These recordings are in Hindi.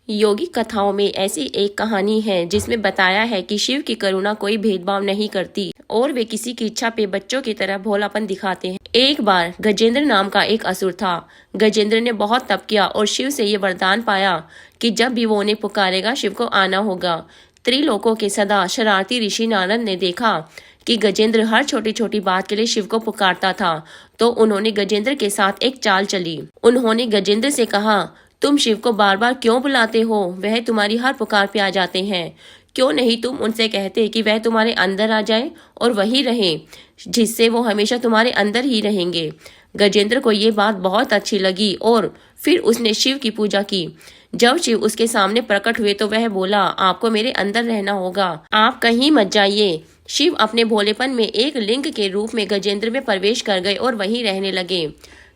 योगिक कथाओं में ऐसी एक कहानी है जिसमें बताया है कि शिव की करुणा कोई भेदभाव नहीं करती और वे किसी की इच्छा पे बच्चों की तरह भोलापन दिखाते हैं। एक बार गजेंद्र नाम का एक असुर था। गजेंद्र ने बहुत तप किया और शिव से ये वरदान पाया कि जब भी वो उन्हें पुकारेगा शिव को आना होगा। त्रिलोकों के सदा शरारती ऋषि नारद ने देखा कि गजेंद्र हर छोटी छोटी बात के लिए शिव को पुकारता था, तो उन्होंने गजेंद्र के साथ एक चाल चली। उन्होंने गजेंद्र से कहा, तुम शिव को बार बार क्यों बुलाते हो? वह तुम्हारी हर पुकार पे आ जाते हैं। क्यों नहीं तुम उनसे कहते कि वह तुम्हारे अंदर आ जाए और वही रहे, जिससे वो हमेशा तुम्हारे अंदर ही रहेंगे। गजेंद्र को ये बात बहुत अच्छी लगी और फिर उसने शिव की पूजा की। जब शिव उसके सामने प्रकट हुए तो वह बोला, आपको मेरे अंदर रहना होगा, आप कहीं मत जाइए। शिव अपने भोलेपन में एक लिंग के रूप में गजेंद्र में प्रवेश कर गए और वहीं रहने लगे।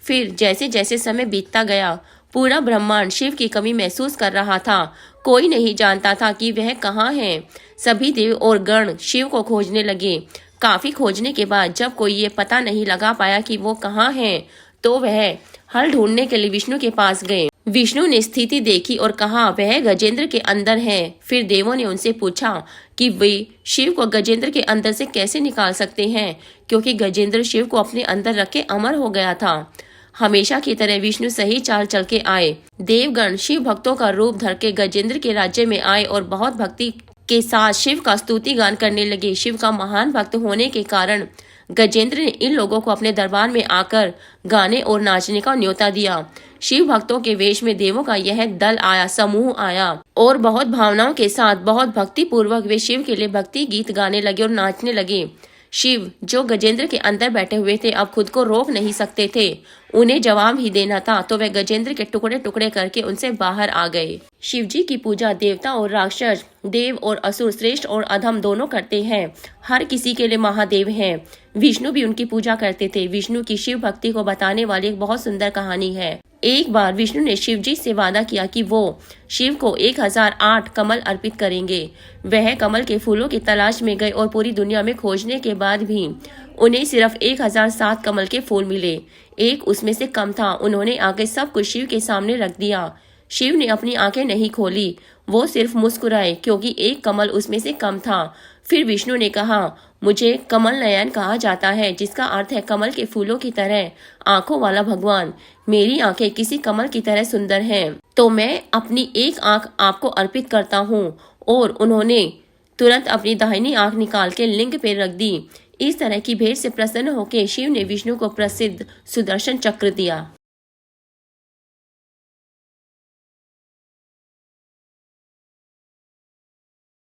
फिर जैसे जैसे समय बीतता गया, पूरा ब्रह्मांड शिव की कमी महसूस कर रहा था। कोई नहीं जानता था कि वह कहाँ है। सभी देव और गण शिव को खोजने लगे। काफी खोजने के बाद जब कोई ये पता नहीं लगा पाया कि वो कहाँ है, तो वह हल ढूंढने के लिए विष्णु के पास गए। विष्णु ने स्थिति देखी और कहा, वह गजेंद्र के अंदर है। फिर देवों ने उनसे पूछा कि वे शिव को गजेंद्र के अंदर से कैसे निकाल सकते हैं, क्योंकि गजेंद्र शिव को अपने अंदर रख के अमर हो गया था। हमेशा की तरह विष्णु सही चाल चल के आए। देवगण शिव भक्तों का रूप धर के गजेंद्र के राज्य में आए और बहुत भक्ति के साथ शिव का स्तुति गान करने लगे। शिव का महान भक्त होने के कारण गजेंद्र ने इन लोगों को अपने दरबार में आकर गाने और नाचने का न्योता दिया। शिव भक्तों के वेश में देवों का यह दल आया, समूह आया और बहुत भावनाओं के साथ बहुत भक्ति पूर्वक वे शिव के लिए भक्ति गीत गाने लगे और नाचने लगे। शिव जो गजेंद्र के अंदर बैठे हुए थे अब खुद को रोक नहीं सकते थे। उन्हें जवाब ही देना था, तो वे गजेंद्र के टुकड़े टुकड़े करके उनसे बाहर आ गए। शिव जी की पूजा देवता और राक्षस, देव और असुर, श्रेष्ठ और अधम दोनों करते हैं। हर किसी के लिए महादेव हैं। विष्णु भी उनकी पूजा करते थे। विष्णु की शिव भक्ति को बताने वाली एक बहुत सुंदर कहानी है। एक बार विष्णु ने शिव जी से वादा किया कि वो शिव को 1008 कमल अर्पित करेंगे। वह कमल के फूलों की तलाश में गए और पूरी दुनिया में खोजने के बाद भी उन्हें सिर्फ 1007 कमल के फूल मिले। एक उसमें से कम था। उन्होंने आके सब कुछ शिव के सामने रख दिया। शिव ने अपनी आंखें नहीं खोली, वो सिर्फ मुस्कुराए क्योंकि एक कमल उसमें से कम था। फिर विष्णु ने कहा, मुझे कमल नयन कहा जाता है, जिसका अर्थ है कमल के फूलों की तरह आंखों वाला भगवान। मेरी आंखें किसी कमल की तरह सुंदर हैं, तो मैं अपनी एक आंख आपको अर्पित करता हूँ। और उन्होंने तुरंत अपनी दाहिनी आंख निकाल के लिंग पे रख दी। इस तरह की भेंट से प्रसन्न होकर शिव ने विष्णु को प्रसिद्ध सुदर्शन चक्र दिया।